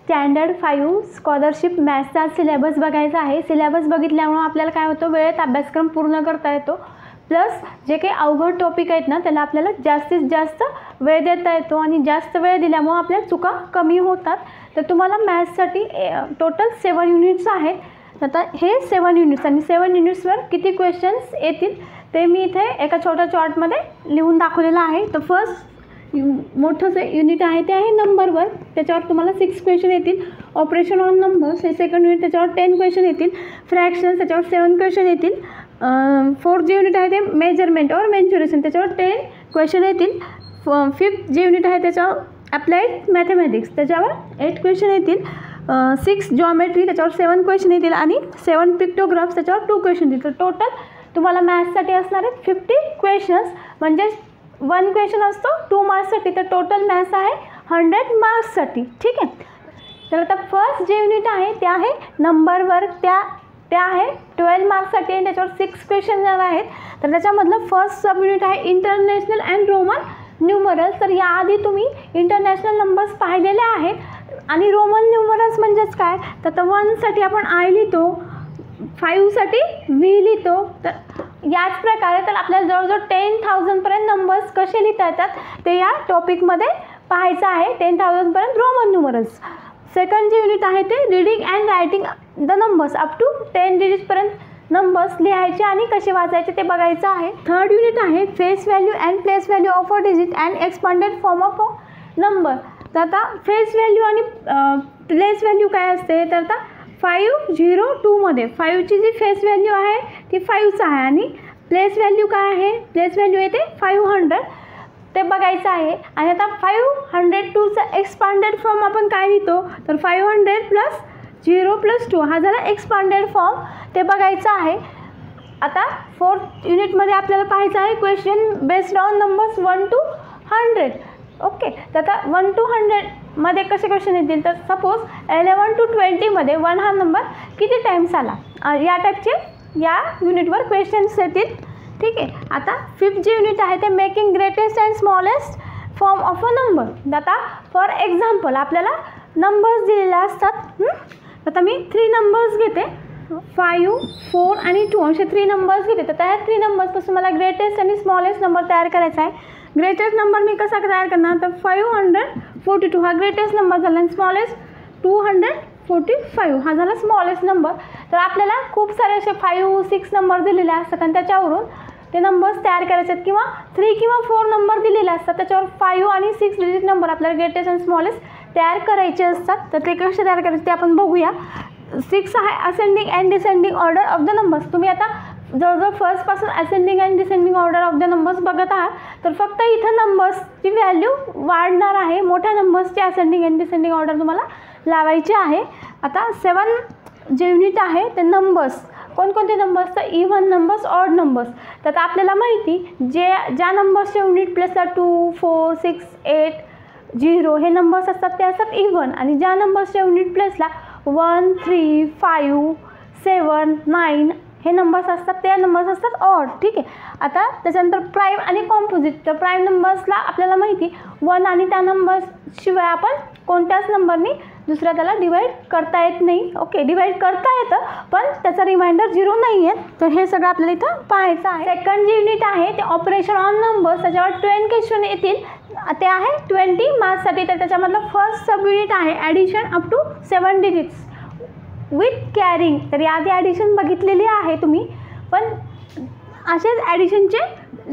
Standard 5 scholarship मॅथ्सचा syllabus बघायचा आहे. Syllabus बघितल्यामुळं आपल्याला काय होतं, वेळेत अभ्यासक्रम पूर्ण करता येतो. प्लस जे काही अवघड टॉपिक आहेत ना त्याला आपल्याला जास्तीत जास्त वेळ देता येतो आणि जास्त वेळ दिल्यामुळं आपल्या चुका कमी होतात. तर तुम्हाला मॅथ्ससाठी टोटल 7 युनिट्स आहेत. आता हे 7 युनिट्स आणि 7 युनिट्सवर किती क्वेश्चन्स येतील ते मी इथे एका छोट्या चार्टमध्ये लिहून दाखवलेलं आहे. तर फर्स्ट मोठं जे युनिट आहे ते आहे नंबरवर, त्याच्यावर तुम्हाला 6 क्वेश्चन येतील. ऑपरेशन ऑन नंबर्स हे सेकंड युनिट, त्याच्यावर 10 क्वेश्चन येतील. फ्रॅक्शन्स त्याच्यावर 7 क्वेश्चन येतील. फोर्थ जे युनिट आहे ते मेजरमेंट और मेन्च्युरेशन, त्याच्यावर 10 क्वेश्चन येतील. फिफ्थ जे युनिट आहे त्याच्यावर अप्लाइड मॅथमॅटिक्स, त्याच्यावर 8 क्वेश्चन येतील. 6 जॉमेट्री, त्याच्यावर 7 क्वेश्चन येतील आणि 7 पिक्टोग्राफ्स, त्याच्यावर 2 क्वेश्चन येतील. तर टोटल तुम्हाला मॅथ्ससाठी असणार आहेत 50 क्वेश्चन्स, म्हणजे 1 क्वेश्चन असतो 2 मार्क्ससाठी. तर टोटल मॅथ्स आहे 100 मार्क्ससाठी. ठीक आहे. तर आता फर्स्ट जे युनिट आहे ते आहे नंबरवर, त्या आहे 12 मार्क्ससाठी आणि त्याच्यावर 6 क्वेश्चन आहेत. तर त्याच्यामधलं फर्स्ट सब युनिट आहे इंटरनॅशनल अँड रोमन न्यूमरल्स. तर याआधी तुम्ही इंटरनॅशनल नंबर्स पाहिलेले आहेत आणि रोमन न्यूमरल्स म्हणजेच काय, तर 1साठी आपण आय लिहितो, 5साठी व्ही लिहितो. तर याच प्रकारे तर आपल्याला जवळजवळ 10,000पर्यंत नंबर्स कसे लिहिता येतात ते या टॉपिकमध्ये पाहायचं आहे. 10,000पर्यंत रोमन न्यूमरल्स. सेकंड जे युनिट आहे ते reading and writing the numbers up to 10 डिजिट्सपर्यंत नंबर्स लिहायचे आणि कसे वाचायचे ते बघायचं आहे. थर्ड युनिट आहे face value and place value of a digit and expanded form of a number. तर आता फेस व्हॅल्यू आणि प्लेस व्हॅल्यू काय असते, तर आता 502मध्ये 5ची जी फेस व्हॅल्यू आहे ती 5च आहे आणि प्लेस व्हॅल्यू काय आहे, प्लेस व्हॅल्यू येते 500, ते बघायचं आहे. आणि आता 502चा एक्सपांडेड फॉर्म आपण काय लिहितो, तर 500 + 0 + 2 हा झाला एक्सपांडेड फॉर्म, ते बघायचं आहे. आता फोर्थ युनिटमध्ये आपल्याला पाहायचं आहे question based on numbers 1 to 100. Okay. तर आता 1 to 100मध्ये कसे क्वेश्चन येतील, तर सपोज 11 to 20मध्ये 1 हा नंबर किती टाईम्स आला, या टाईपचे या युनिटवर क्वेश्चन्स येतील. ठीक आहे. आता फिफ्थ जे युनिट आहे ते making greatest and smallest form of a number. आता फॉर एक्झाम्पल आपल्याला नंबर्स दिलेले असतात. आता मी 3 नंबर्स घेते, 5, 4 आणि 2 असे 3 नंबर्स घेते. तर त्या 3 नंबर्सपासून मला ग्रेटेस्ट आणि स्मॉलेस्ट नंबर तयार करायचा आहे. ग्रेटेस्ट नंबर मी कसा तयार करणार, तर 542 हा ग्रेटेस्ट नंबर झाला आणि स्मॉलेस्ट 245 हा झाला स्मॉलेस्ट नंबर. तर आपल्याला खूप सारे असे 5, 6 नंबर दिलेले असतात आणि त्याच्यावरून ते नंबर्स तयार करायचे आहेत, किंवा 3 किंवा 4 नंबर दिलेले असतात, त्याच्यावर 5 आणि 6 डिजिट नंबर आपल्याला ग्रेटेस्ट आणि स्मॉलेस्ट तयार करायचे असतात. तर ते कसे तयार करायचे ते आपण बघूया. 6 आहे ascending and descending order of the numbers. तुम्ही आता जवळजवळ फर्स्टपासून ascending and descending order of the numbers बघत आहात. तर फक्त इथं नंबर्सची व्हॅल्यू वाढणार आहे, मोठ्या नंबर्सची असेंडिंग अँड डिसेंडिंग ऑर्डर तुम्हाला लावायची आहे. आता 7 जे युनिट आहे ते नंबर्स, कोणकोणते नंबर्स, तर इव्हन नंबर्स, ऑड नंबर्स. तर आता आपल्याला माहिती ज्या नंबर्सच्या युनिट प्लेसला 2, 4, 6, 8, 0 हे नंबर्स असतात ते असतात इव्हन, आणि ज्या नंबर्सच्या युनिट प्लेसला 1, 3, 5, 7, 9 हे नंबर्स असतात ते नंबर्स असतात ऑड. ठीक आहे. आता त्याच्यानंतर प्राईम आणि कॉम्पोजिट. तर प्राईम नंबर्सला आपल्याला माहिती 1 आणि त्या नंबर्सशिवाय आपण कोणत्याच नंबरनी दुसऱ्या त्याला डिवाईड करता येत नाही. ओके. डिवाईड करता येतं पण त्याचा रिमाइंडर 0 नाही आहे. तर हे सगळं आपल्याला इथं पाहायचं आहे. सेकंड जे युनिट आहे ते ऑपरेशन ऑन नंबर्स, त्याच्यावर 20 क्वेश्चन येतील, ते आहे 20 मार्क्ससाठी. तर त्याच्यामधलं फर्स्ट सब युनिट आहे addition up to 7 digits with carrying. तर याआधी ॲडिशन बघितलेली आहे तुम्ही, पण असेच ॲडिशनचे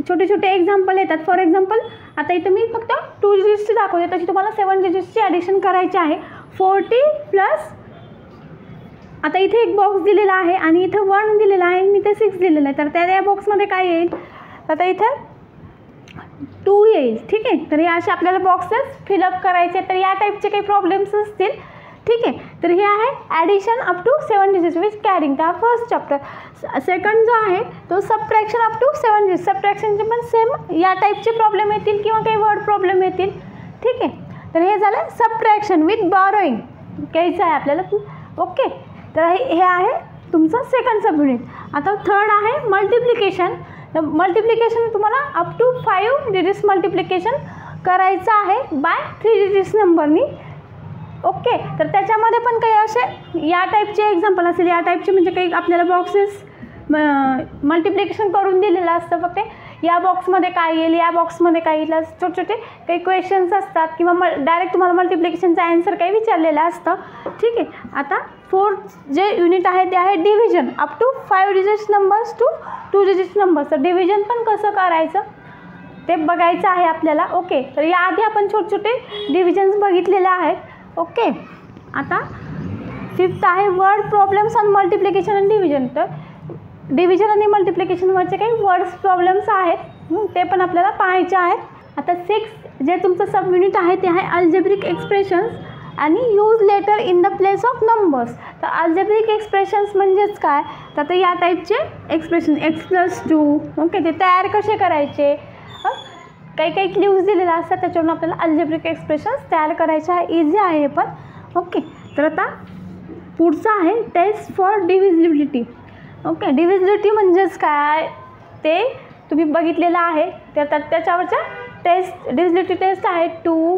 छोटे छोटे एक्झाम्पल येतात. फॉर एक्झाम्पल आता इथं मी फक्त 2 डिजिट्सची दाखवते, तशी तुम्हाला 7 डिजिट्सची ॲडिशन करायची आहे. 40 प्लस, आता इथे एक बॉक्स दिलेला आहे आणि इथं 1 दिलेला आहे आणि इथे 6 दिलेलं आहे. तर त्या बॉक्समध्ये काय येईल, आता इथं 2 येईल. ठीक आहे. तर हे असे आपल्याला बॉक्सेस फिलअप करायचे. तर या टाईपचे काही प्रॉब्लेम्स असतील. ठीक आहे. तर हे आहे addition up to 7 digits with carrying, हा फर्स्ट चॅप्टर. सेकंड जो आहे तो सबट्रॅक्शन अप टू 7 डिजिट्स. सबट्रॅक्शनचे पण सेम या टाईपचे प्रॉब्लेम येतील किंवा काही वर्ड प्रॉब्लेम येतील. ठीक आहे. तर हे झालं सबट्रॅक्शन विथ बॉरोईंग घ्यायचं आहे आपल्याला. ओके. तर हे आहे तुमचं सेकंड सब युनिट. आता थर्ड आहे मल्टिप्लिकेशन. तर मल्टिप्लिकेशन तुम्हाला अप टू 5 डिजिट्स मल्टिप्लिकेशन करायचं आहे बाय 3 डिजिट्स नंबरनी. ओके. तर त्याच्यामध्ये पण काही असे या टाईपचे एक्झाम्पल असेल, या टाईपचे म्हणजे काही आपल्याला बॉक्सेस मल्टिप्लिकेशन करून दिलेलं असतं. फक्त या बॉक्समध्ये काय येईल, या बॉक्समध्ये काय येईल, छोटे छोटे काही क्वेश्चन्स असतात किंवा डायरेक्ट तुम्हाला मल्टिप्लिकेशनचा आन्सर काही विचारलेलं असतं. ठीक आहे. आता फोर्थ जे युनिट आहे ते आहे division up to 5 digits numbers to 2 digits numbers. तर डिव्हिजन पण कसं करायचं ते बघायचं आहे आपल्याला. ओके. तर याआधी आपण छोटे छोटे डिव्हिजन्स बघितलेले आहेत. ओके. आता फिफ्थ आहे वर्ड प्रॉब्लेम्स ऑन मल्टिप्लिकेशन आणि डिव्हिजन. तर डिव्हिजन आणि मल्टिप्लिकेशनवरचे काही वर्ड्स प्रॉब्लेम्स आहेत ते पण आपल्याला पाहायचे आहेत. आता 6 जे तुमचं सब युनिट आहे ते आहे अल्जेब्रिक एक्सप्रेशन्स आणि use letter in the place of numbers. तर अल्जेब्रिक एक्सप्रेशन्स म्हणजेच काय, तर आता या टाईपचे एक्सप्रेशन x+2 ओके ते तयार कसे करायचे, काही काही क्ल्यूज दिलेले असतात त्याच्यावरून आपल्याला अल्जेब्रिक एक्सप्रेशन्स तयार करायचे आहे. इझी आहे हे पण. ओके. तर आता पुढचं आहे test for divisibility. Okay. Divisibility म्हणजेच काय ते तुम्ही बघितलेलं आहे. तर त्याच्यावरच्या टेस्ट डिव्हिजिबिलिटी टेस्ट आहे 2,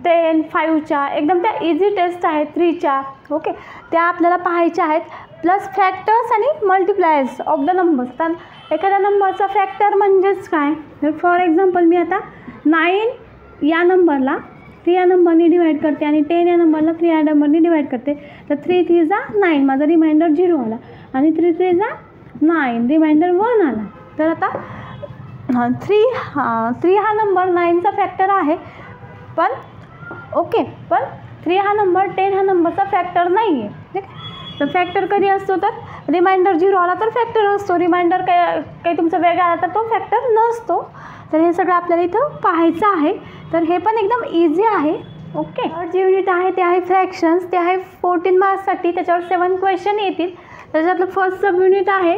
10, 5च्या एकदम त्या इझी टेस्ट आहेत 3च्या. ओके. त्या आपल्याला पाहायच्या आहेत. प्लस फॅक्टर्स आणि मल्टिप्लायर्स ऑफ द नंबर्स. तर एखाद्या नंबरचा फॅक्टर म्हणजेच काय, तर फॉर एक्झाम्पल मी आता 9 या नंबरला 3 या नंबरनी डिवाईड करते आणि 10 या नंबरला 3 या नंबरनी डिवाईड करते. तर 3 3 जा 9 माझा रिमाइंडर 0 आला आणि 3 3 जा 9 रिमाइंडर 1 आला. तर आता 3 हा नंबर 9चा फॅक्टर आहे पण ओके, पण 3 हा नंबर 10 हा नंबरचा फॅक्टर नाही आहे. ठीक आहे. तर फॅक्टर कधी असतो, तर रिमाइंडर 0 आला तर फॅक्टर असतो, रिमाइंडर काही तुमचा वेगळा आला तर तो फॅक्टर नसतो. तर हे सगळं आपल्याला इथं पाहायचं आहे. तर हे पण एकदम इझी आहे. ओके. जे युनिट आहे ते आहे फ्रॅक्शन्स. ते आहे 14 मार्क्ससाठी. त्याच्यावर 7 क्वेश्चन येतील. त्याच्यातलं फर्स्ट सब युनिट आहे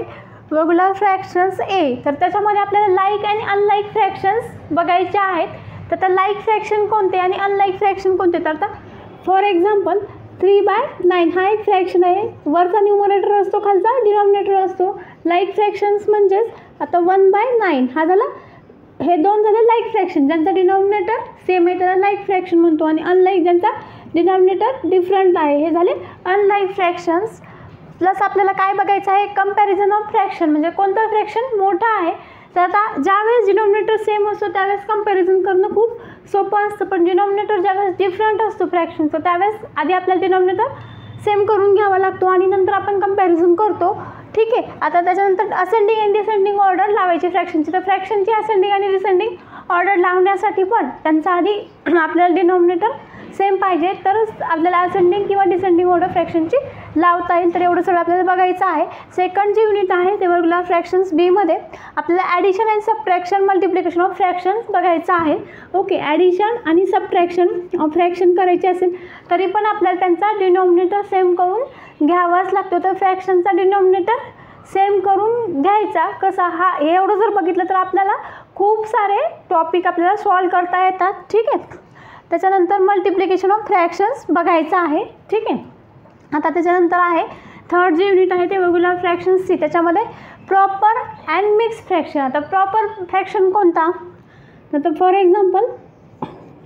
रेग्युलर फ्रॅक्शन्स ए. तर त्याच्यामध्ये आपल्याला लाईक आणि अनलाईक फ्रॅक्शन्स बघायचे आहेत. तर त्या लाईक फ्रॅक्शन कोणते आणि अनलाईक फ्रॅक्शन कोणते, तर आता फॉर एक्झाम्पल 3/9 हा एक फ्रॅक्शन आहे. वरचा न्यूमरेटर असतो, खालचा डिनॉमिनेटर असतो. लाईक फ्रॅक्शन्स म्हणजेच आता 1/9 हा झाला, हे दोन झाले लाईक फ्रॅक्शन. ज्यांचा डिनॉमिनेटर सेम आहे त्याला लाईक फ्रॅक्शन म्हणतो आणि अनलाईक ज्यांचा डिनॉमिनेटर डिफरंट आहे हे झाले अनलाईक फ्रॅक्शन्स. प्लस आपल्याला काय बघायचं आहे, कंपॅरिझन ऑफ फ्रॅक्शन म्हणजे कोणतं फ्रॅक्शन मोठा आहे. तर आता ज्यावेळेस डिनॉमिनेटर सेम असतो त्यावेळेस कंपॅरिझन करणं खूप सोपं असतं, पण डिनॉमिनेटर ज्यावेळेस डिफरंट असतो फ्रॅक्शनचं त्यावेळेस आधी आपल्याला डिनॉमिनेटर सेम करून घ्यावा लागतो आणि नंतर आपण कंपॅरिझन करतो. ठीक आहे. आता त्याच्यानंतर असेंडिंग अँड डिसेंडिंग ऑर्डर लावायची फ्रॅक्शनची. तर फ्रॅक्शनची असेंडिंग आणि डिसेंडिंग ऑर्डर लावण्यासाठी पण त्यांचा आधी आपल्याला डिनॉमिनेटर सेम पाहिजे तरच आपल्याला असेंडिंग किंवा डिसेंडिंग ऑर्डर फ्रॅक्शनची लावता येईल. तर एवढं सगळं आपल्याला बघायचं आहे. सेकंड जे युनिट आहे ते रेग्युलर फ्रॅक्शन्स बीमध्ये आपल्याला addition and subtraction multiplication of fractions बघायचं आहे. ओके. ॲडिशन आणि सबट्रॅक्शन ऑफ फ्रॅक्शन करायचे असेल तरी पण आपल्याला त्यांचा डिनॉमिनेटर सेम करून घ्यावाच लागतो. तर फ्रॅक्शनचा डिनॉमिनेटर सेम करून घ्यायचा कसा, हा हे एवढं जर बघितलं तर आपल्याला खूप सारे टॉपिक आपल्याला सॉल्व करता येतात. ठीक आहे. त्याच्यानंतर मल्टिप्लिकेशन ऑफ फ्रॅक्शन्स बघायचं आहे. ठीक आहे. आता त्याच्यानंतर आहे थर्ड जे युनिट आहे ते रेग्युलर फ्रॅक्शन्सची. त्याच्यामध्ये प्रॉपर अँड मिक्स फ्रॅक्शन. आता प्रॉपर फ्रॅक्शन कोणता, तर फॉर एक्झाम्पल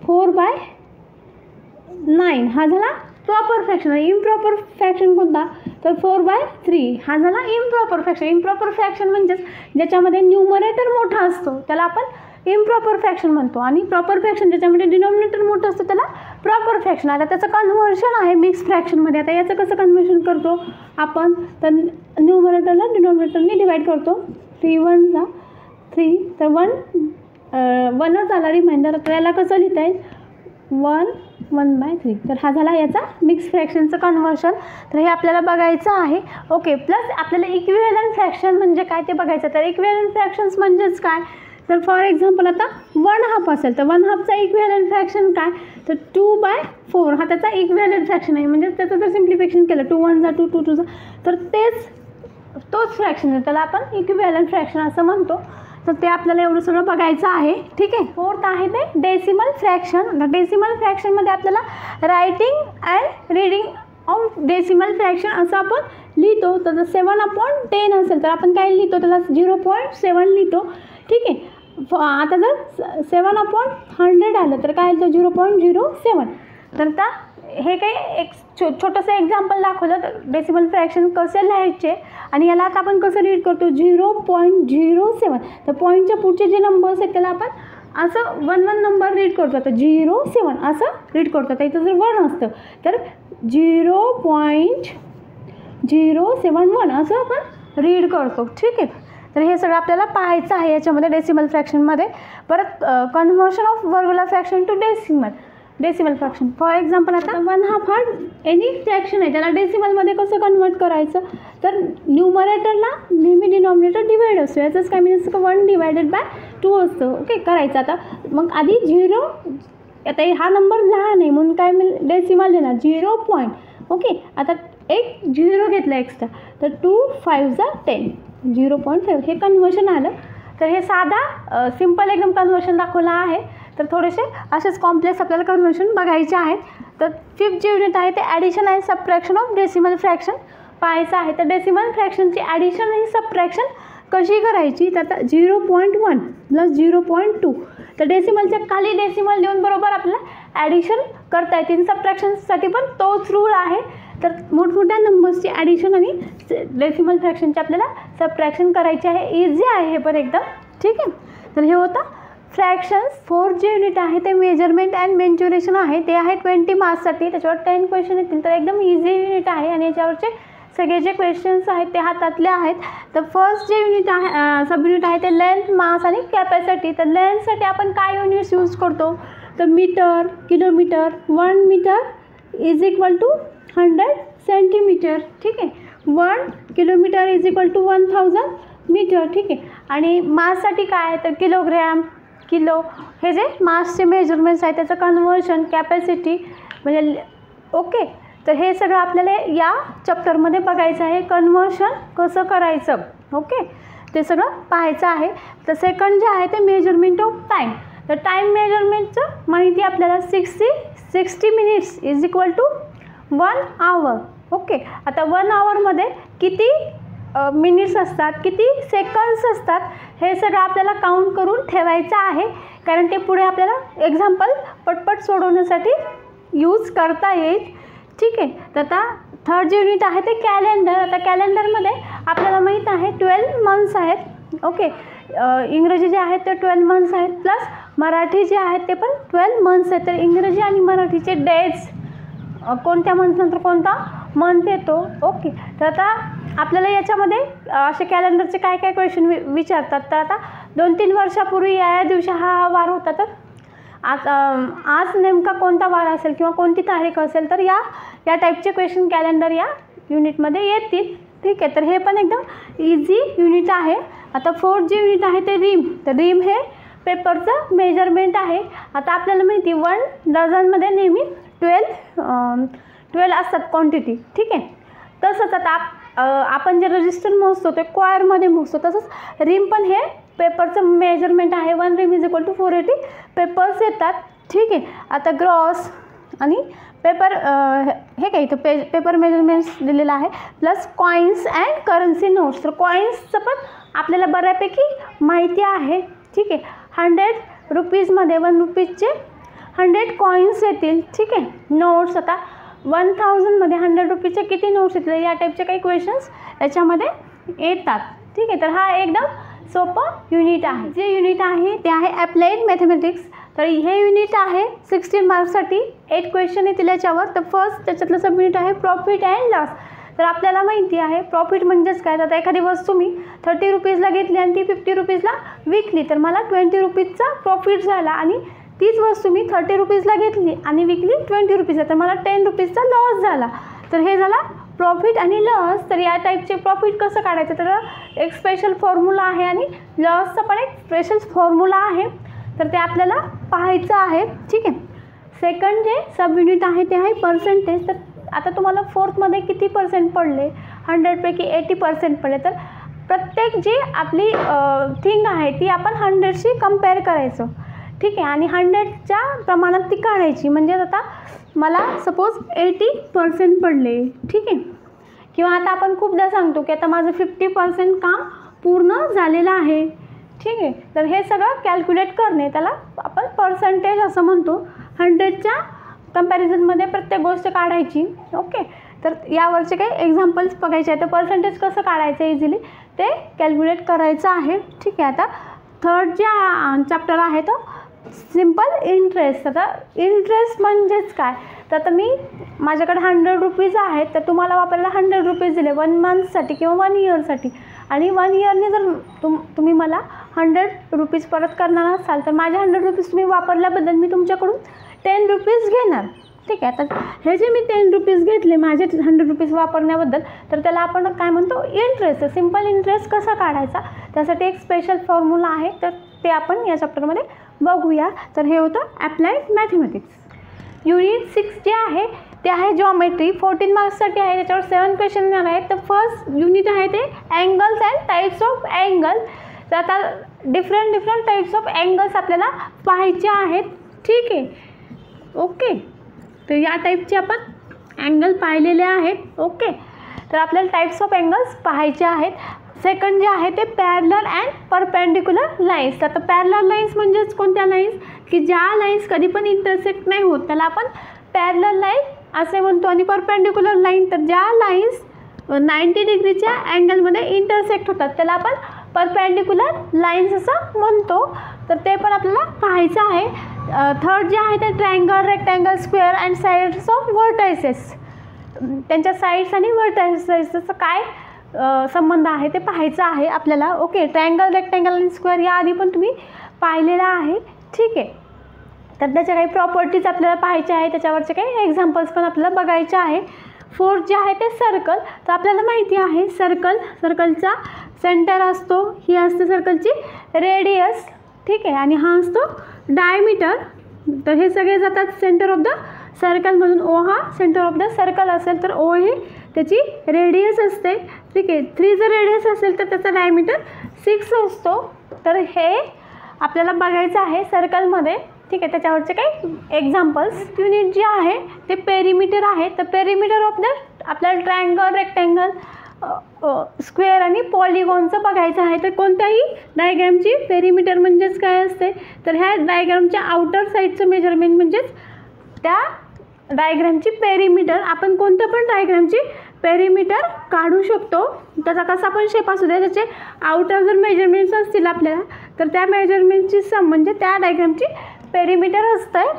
4/9 हा झाला प्रॉपर फ्रॅक्शन. इम्प्रॉपर फ्रॅक्शन कोणता, तर 4/3 हा झाला इम्प्रॉपर फ्रॅक्शन. इम्प्रॉपर फ्रॅक्शन म्हणजेच ज्याच्यामध्ये न्यूमरेटर मोठा असतो त्याला आपण इम्प्रॉपर फ्रॅक्शन म्हणतो आणि प्रॉपर फ्रॅक्शन ज्याच्यामध्ये डिनॉमिनेटर मोठं असतं त्याला प्रॉपर फ्रॅक्शन. आता त्याचं कन्व्हर्शन आहे मिक्स फ्रॅक्शनमध्ये. आता याचं कसं कन्व्हर्शन करतो आपण, तर न्यूमरेटरला डिनॉमिनेटरने डिवाईड करतो. 3 1 जा 3 तर 1च आला रिमाइंडर. तर याला कसं लिहिता येईल 1/3. तर हा झाला याचा मिक्स फ्रॅक्शनचं कन्व्हर्शन. तर हे आपल्याला बघायचं आहे. ओके. प्लस आपल्याला इक्विव्हॅलंट फ्रॅक्शन म्हणजे काय ते बघायचं. तर इक्विव्हॅलंट फ्रॅक्शन्स म्हणजेच काय, तर फॉर एक्झाम्पल आता 1/2 असेल तर 1/2चा इक्विव्हॅलंट फ्रॅक्शन काय, तर 2/4 हा त्याचा इक्विव्हॅलंट फ्रॅक्शन आहे. म्हणजे त्याचं जर सिम्प्लिफिकेशन केलं 2 1 जा 2 2 2 जा तर तोच फ्रॅक्शन आहे, त्याला आपण इक्विव्हॅलंट फ्रॅक्शन असं म्हणतो. तर ते आपल्याला एवढं सगळं बघायचं आहे. ठीक आहे. फोर्थ आहे ते डेसिमल फ्रॅक्शन. डेसिमल फ्रॅक्शनमध्ये आपल्याला writing and reading of decimal fraction असं आपण लिहितो. तर 7/10 असेल तर आपण काय लिहितो, त्याला 0.7 लिहितो. ठीक आहे. आता जर 7/100 आलं तर काय लिहितो 0.07. तर आता हे काही एक छोटंसं एक्झाम्पल दाखवलं तर डेसिमल फ्रॅक्शन कसे लिहायचे आणि याला आता आपण कसं रीड करतो 0.07. तर पॉईंटच्या पुढचे जे नंबर्स आहेत त्याला आपण असं 1 नंबर रीड करतो. आता 07 असं रीड करतो. आता इथं जर 1 असतं तर 0.071 असं आपण रीड करतो. ठीक आहे. तर हे सगळं आपल्याला पाहायचं आहे याच्यामध्ये डेसिमल फ्रॅक्शनमध्ये. परत conversion of vulgar fraction to decimal fraction. For example आता 1/2 हा एनी फ्रॅक्शन आहे, त्याला डेसिमलमध्ये कसं कन्वर्ट करायचं, तर न्यूमरेटरला नेहमी डिनॉमिनेटर डिवाइड असतो. याचंच काय मीन्स 1/2 असतं. ओके, करायचं. आता मग आधी 0, आता हा नंबर लहान आहे म्हणून काय मी डेसिमल देणार 0. ओके, आता एक 0 घेतला एक्स्ट्रा तर 2 5 10 0.5 हे कन्व्हर्शन आलं. तर हे साधा सिम्पल एकदम कन्व्हर्शन दाखवलं आहे. तर थोडेसे असेच कॉम्प्लेक्स आपल्याला कन्व्हर्शन बघायचे आहेत. तर 5th जे युनिट आहे ते addition and subtraction of decimal fraction पाहायचं आहे. तर डेसिमल फ्रॅक्शनची ॲडिशन आणि सबट्रॅक्शन कशी करायची, तर आता 0.1 प्लस 0.2. तर डेसिमलच्या खाली डेसिमल देऊन बरोबर आपल्याला ॲडिशन करता येते. सबट्रॅक्शनसाठी पण तोच रूल आहे. तर मोठमोठ्या नंबर्सची ॲडिशन आणि डेसिमल फ्रॅक्शनची आपल्याला सबट्रॅक्शन करायची आहे. इझी आहे हे पण एकदम. ठीक आहे. तर हे होतं फ्रॅक्शन्स. 4th जे युनिट आहे ते मेजरमेंट अँड मेन्च्युरेशन आहे. ते आहे 20 मार्क्ससाठी. त्याच्यावर 10 क्वेश्चन येतील. तर एकदम इझी युनिट आहे आणि याच्यावरचे सगळे जे क्वेश्चन्स आहेत ते हातातले आहेत. तर फर्स्ट जे युनिट आहे सब युनिट आहे ते लेंथ, मास आणि कॅपॅसिटी. तर लेंथसाठी आपण काय युनिट्स यूज करतो, तर metre, kilometre. 1 metre is equal to 100 centimetre. ठीक आहे. 1 kilometre is equal to 1000 metre. ठीक आहे. आणि माससाठी काय, तर किलोग्रॅम, किलो. हे जे मासचे मेजरमेंट्स आहेत त्याचं कन्व्हर्शन, कॅपॅसिटी म्हणजे. ओके, तर हे सगळं आपल्याला या चॅप्टरमध्ये बघायचं आहे. कन्व्हर्शन कसं करायचं. ओके, ते सगळं पाहायचं आहे. तर सेकंड जे आहे ते मेजरमेंट ऑफ टाईम. तर टाईम मेजरमेंटचं माहिती आपल्याला 60 minutes is equal to 1 hour. Okay, आता 1 आवरमध्ये किती मिनिट्स असतात, किती सेकंड्स असतात, हे सगळं आपल्याला काउंट करून ठेवायचं आहे. कारण ते पुढे आपल्याला एक्झाम्पल पटपट सोडवण्यासाठी यूज करता येईल. ठीक आहे. तर आता 3rd जे युनिट आहे ते कॅलेंडर. आता कॅलेंडरमध्ये आपल्याला माहीत आहे 12 मंथ्स आहेत. ओके, इंग्रजी जे आहेत ते 12 मंथ्स आहेत, प्लस मराठी जे आहेत ते पण 12 मंथ्स आहेत. तर इंग्रजी आणि मराठीचे डेट्स कोणत्या मंथनंतर कोणता मंथ येतो. ओके, तर आता आपल्याला याच्यामध्ये असे कॅलेंडरचे काय काय क्वेश्चन विचारतात. तर आता 2-3 वर्षापूर्वी या दिवशी हा वार होता, तर आज नेमका कोणता वार असेल किंवा कोणती तारीख असेल, तर या टाईपचे क्वेश्चन कॅलेंडर या युनिटमध्ये येतील. ठीक आहे. तर हे पण एकदम इझी युनिट आहे. आता 4th जे युनिट आहे ते रिम. तर रिम हे पेपरचं मेजरमेंट आहे. आता आपल्याला माहिती 1 डझनमध्ये नेहमी 12 असतात क्वांटिटी. ठीक आहे. तसंच आता आपण जे रजिस्टर मोजतो ते क्वायरमध्ये मोजतो, तसंच रिम पण हे पेपरचं मेजरमेंट आहे. 1 रिम इज इक्वल टू 480 पेपर्स येतात. ठीक आहे. आता ग्रॉस आणि पेपर हे काय इथं पेपर मेजरमेंट्स दिलेलं आहे, plus coins and currency notes. तर कॉईन्सचं पण आपल्याला बऱ्यापैकी माहिती आहे. ठीक आहे. 100 रुपीजमध्ये 1 रुपीजचे 100 कॉईन्स येतील. ठीक आहे. नोट्स आता 1000मध्ये 100 रुपीजचे किती नोट्स येतील, या टाईपचे काही क्वेश्चन्स याच्यामध्ये येतात. ठीक आहे. तर हा एकदम सोपं युनिट आहे. जे युनिट आहे ते आहे ॲप्लाइड मॅथमॅटिक्स. तर हे युनिट आहे 16 मार्क्ससाठी. 8 क्वेश्चन येतील याच्यावर. तर फर्स्ट त्याच्यातलं सब युनिट आहे प्रॉफिट अँड लॉस. तर आपल्याला माहिती आहे प्रॉफिट म्हणजेच काय, तर एखादी वस्तू मी 30 रुपीजला घेतली आणि ती 50 रुपीजला विकली, तर मला 20 रुपीजचा प्रॉफिट झाला. आणि तीच वस्तू मी 30 रुपीजला घेतली आणि विकली 20 रुपीजला, तर मला 10 रुपीजचा लॉस झाला. तर हे झाला प्रॉफिट आणि लॉस. तर या टाईपचे प्रॉफिट कसं काढायचं, तर एक स्पेशल फॉर्म्युला आहे आणि लॉसचा पण एक स्पेशल फॉर्म्युला आहे. तर ते आपल्याला पाहायचं आहे. ठीक आहे. सेकंड जे सब युनिट आहे ते आहे पर्सेंटेज. तर आता तुम्हाला 4thमध्ये किती पर्सेंट पडले, 100पैकी 80% पडले. तर प्रत्येक जी आपली थिंग आहे ती आपण 100शी कम्पेअर करायचं. ठीक आहे. आणि 100च्या प्रमाणात ती काढायची. म्हणजे आता मला सपोज 80% पडले. ठीक आहे. किंवा आता आपण खूपदा सांगतो की आता माझं 50% काम पूर्ण झालेलं आहे. ठीक आहे. तर हे सगळं कॅल्क्युलेट करणे त्याला आपण पर्सेंटेज असं म्हणतो. 100च्या कंपॅरिझनमध्ये प्रत्येक गोष्ट काढायची. ओके, तर यावरचे काही एक्झाम्पल्स बघायचे आहे. तर पर्सेंटेज कसं काढायचं इझिली ते कॅल्क्युलेट करायचं आहे. ठीक आहे, आता थर्ड जे चॅप्टर आहे तो सिम्पल इंटरेस्ट. आता इंटरेस्ट म्हणजेच काय, तर आता मी माझ्याकडे 100 रुपीज आहेत, तर तुम्हाला वापरायला 100 रुपीज दिले 1 मंथसाठी किंवा 1 इयरसाठी, आणि 1 इयरने जर तुम्ही मला 100 रुपीज परत करणार असाल तर माझे 100 रुपीज तुम्ही वापरल्याबद्दल मी तुमच्याकडून 10 रुपीज घेणार. ठीक आहे, तर हे जे मी 10 रुपीज घेतले माझे 100 रुपीज वापरण्याबद्दल, तर त्याला आपण काय म्हणतो, इंटरेस्ट. सिम्पल इंटरेस्ट कसा काढायचा त्यासाठी एक स्पेशल फॉर्म्युला आहे, तर ते आपण या चॅप्टरमध्ये बघूया. तर हे होतं ॲप्लाइड मॅथेमॅटिक्स. युनिट 6 जे आहे ते आहे जॉमेट्री. 14 मार्क्ससाठी आहे, त्याच्यावर 7 क्वेश्चन येणार आहेत. तर फर्स्ट युनिट आहे ते angles and types of angle. तर आता डिफरंट टाईप्स ऑफ अँगल्स आपल्याला पाहायचे आहेत. ठीक आहे, ओके, तर या टाईपचे आपण अँगल पाहिलेले आहेत. ओके, तर आपल्याला टाईप्स ऑफ अँगल्स पाहायचे आहेत. सेकंड जे आहे ते पॅरलल अँड परपेंडिक्युलर लाईन्स. आता पॅरलल लाईन्स म्हणजेच कोणत्या लाईन्स, की ज्या लाईन्स कधी पण इंटरसेक्ट नाही होत त्याला आपण पॅरलल लाईन असे म्हणतो. आणि परपेंडिक्युलर लाईन, तर ज्या लाईन्स 90 डिग्रीच्या अँगलमध्ये इंटरसेक्ट होतात त्याला आपण परपेंडिक्युलर लाईन्स असं म्हणतो. तर ते पण आपल्याला पाहायचं आहे. थर्ड जे आहे ते triangle, rectangle, square and sides of vertices. त्यांच्या साईड्स आणि व्हर्टायसेसचं काय संबंध आहे ते पाहायचं आहे आपल्याला. ओके, ट्रायंगल, रेक्टँगल आणि स्क्वेअर याआधी पण तुम्ही पाहिलेला आहे. ठीक आहे, तर त्याच्या काही प्रॉपर्टीज आपल्याला पाहायच्या आहे, त्याच्यावरचे काही एक्झाम्पल्स पण आपल्याला बघायचे आहे. फोर्थ जे आहे ते सर्कल. तर आपल्याला माहिती आहे सर्कलचा सेंटर असतो, ही असते सर्कलची रेडियस. ठीक आहे, आणि हा असतो डायमीटर. तर हे सगळे जातात सेंटर ऑफ द सर्कलमधून. ओ हा सेंटर ऑफ द सर्कल असेल तर ओ हे त्याची रेडियस असते. ठीक आहे, 3 जर रेडियस असेल तर त्याचा डायमीटर 6 असतो. तर हे आपल्याला बघायचं आहे सर्कलमध्ये. ठीक आहे, त्याच्यावरचे काही एक्झाम्पल्स. युनिट जे आहे ते पेरिमीटर आहे. तर पेरिमीटर ऑफ द आपल्याला ट्रायंगल, रेक्टँगल, स्क्वेअर आणि पॉलिगॉनचं बघायचं आहे. तर कोणत्याही डायग्रामची पेरिमीटर म्हणजेच काय असते, तर ह्या डायग्रामच्या आउटर साईडचं मेजरमेंट म्हणजेच त्या डायग्रामची पेरिमीटर. आपण कोणत्या पण डायग्रामची पेरिमीटर काढू शकतो. त्याचा कसा पण शेप असू दे, त्याचे आउटर जर मेजरमेंट्स असतील आपल्याला तर त्या मेजरमेंटची सम म्हणजे त्या डायग्रामची पेरिमीटर असतं.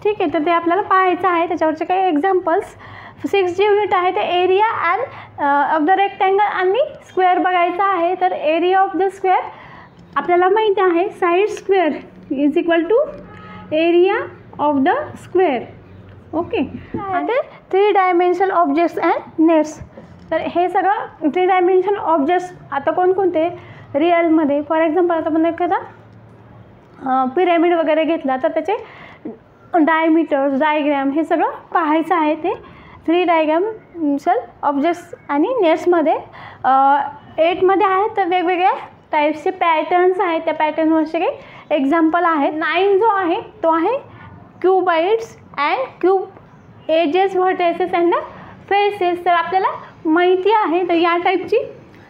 ठीक आहे, तर ते आपल्याला पाहायचं आहे. त्याच्यावरचे काही एक्झाम्पल्स. 6 जे युनिट आहे ते area and of the rectangle आणि स्क्वेअर बघायचं आहे. तर एरिया ऑफ द स्क्वेअर आपल्याला माहिती आहे, side square is equal to area of the square. Okay, आणि 3 डायमेन्शनल ऑब्जेक्ट्स अँड नेट्स. तर हे सगळं 3 डायमेन्शनल ऑब्जेक्ट्स आता कोणकोणते रिअलमध्ये, फॉर एक्झाम्पल आता आपण एखादा पिरॅमिड वगैरे घेतला तर त्याचे डायमीटर्स, डायग्रॅम हे सगळं पाहायचं आहे. ते 3 डायमेन्शनल ऑब्जेक्ट्स आणि नेट्समध्ये 8मध्ये आहेत. तर वेगवेगळ्या टाईप्सचे पॅटर्न्स आहेत, त्या पॅटर्नवरचे काही एक्झाम्पल आहेत. 9 जो आहे तो आहे cuboids and cube edges, vertices and faces. तर आपल्याला माहिती आहे, तर या टाईपची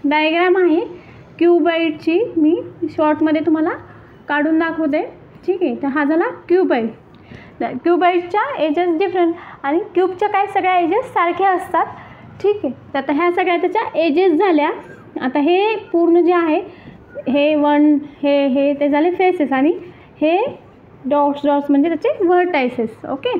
डायग्राम आहे क्यूबाइडची. मी शॉर्टमध्ये तुम्हाला काढून दाखवते. ठीक आहे, तर हा झाला क्यूबाइड. क्यूबाइडच्या एजेस डिफरंट आणि क्यूबच्या काय सगळ्या एजेस सारख्या असतात. ठीक आहे, तर आता ह्या सगळ्या त्याच्या एजेस झाल्या. आता हे पूर्ण जे आहे हे 1 हे ते झाले फेसेस आणि हे डॉट्स म्हणजे त्याचे व्हर्टायसेस. ओके,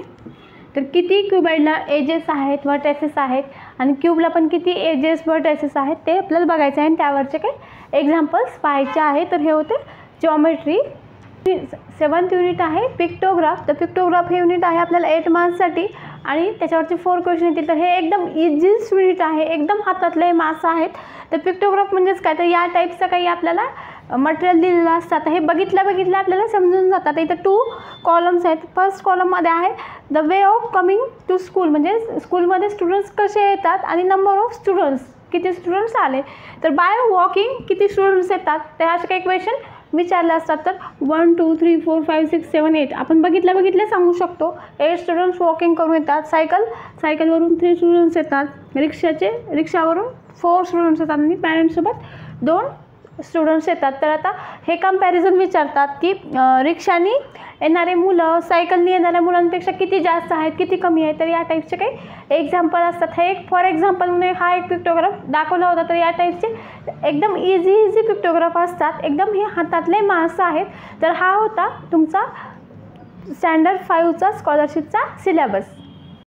तर किती क्यूबाइडला एजेस आहेत, व्हर्टायसेस आहेत आणि क्यूबला पण किती एजेस, व्हर्टायसेस आहेत ते आपल्याला बघायचं आहे आणि त्यावरचे काही एक्झाम्पल्स पाहायचे आहे. तर हे होते जॉमेट्री. 7th युनिट आहे पिक्टोग्राफ. तर पिक्टोग्राफ हे युनिट आहे आपल्याला 8 मार्क्ससाठी आणि त्याच्यावरचे 4 क्वेश्चन येतील. तर हे एकदम इझीस्ट युनिट आहे, एकदम हातातले मार्क्स आहेत. तर पिक्टोग्राफ म्हणजेच काय, तर या टाईपचं काही आपल्याला मटेरियल दिलेलं असतं. आता हे बघितल्या आपल्याला समजून जातात. इथं 2 कॉलम्स आहेत. फर्स्ट कॉलममध्ये आहे the way of coming to school, म्हणजे स्कूलमध्ये स्टुडंट्स कसे येतात आणि नंबर ऑफ स्टुडंट्स, किती स्टुडंट्स आले. तर बाय वॉकिंग किती स्टुडंट्स येतात, तर असे काही क्वेश्चन विचारले असतात. तर 1 2 3 4 5 6 7 8 आपण बघितल्या सांगू शकतो. 8 स्टुडंट्स वॉकिंग करून येतात. सायकलवरून 3 स्टुडंट्स येतात. रिक्षावरून 4 स्टुडंट्स येतात आणि पॅरेंट्ससोबत 2 स्टुडंट्स येतात, तर आता हे कंपॅरिझन विचारतात की रिक्षानी येणारे मुलं सायकलनी येणाऱ्या मुलांपेक्षा किती जास्त आहेत, किती कमी आहेत. तर या टाईपचे काही एक्झाम्पल असतात. हे एक फॉर एक्झाम्पल म्हणून हा एक पिक्टोग्राफ दाखवला होता. तर या टाईपचे एकदम इझी पिक्टोग्राफ असतात, एकदम हे हातातले माणसं आहेत. तर हा होता तुमचा स्टँडर्ड 5चा स्कॉलरशिपचा सिलेबस.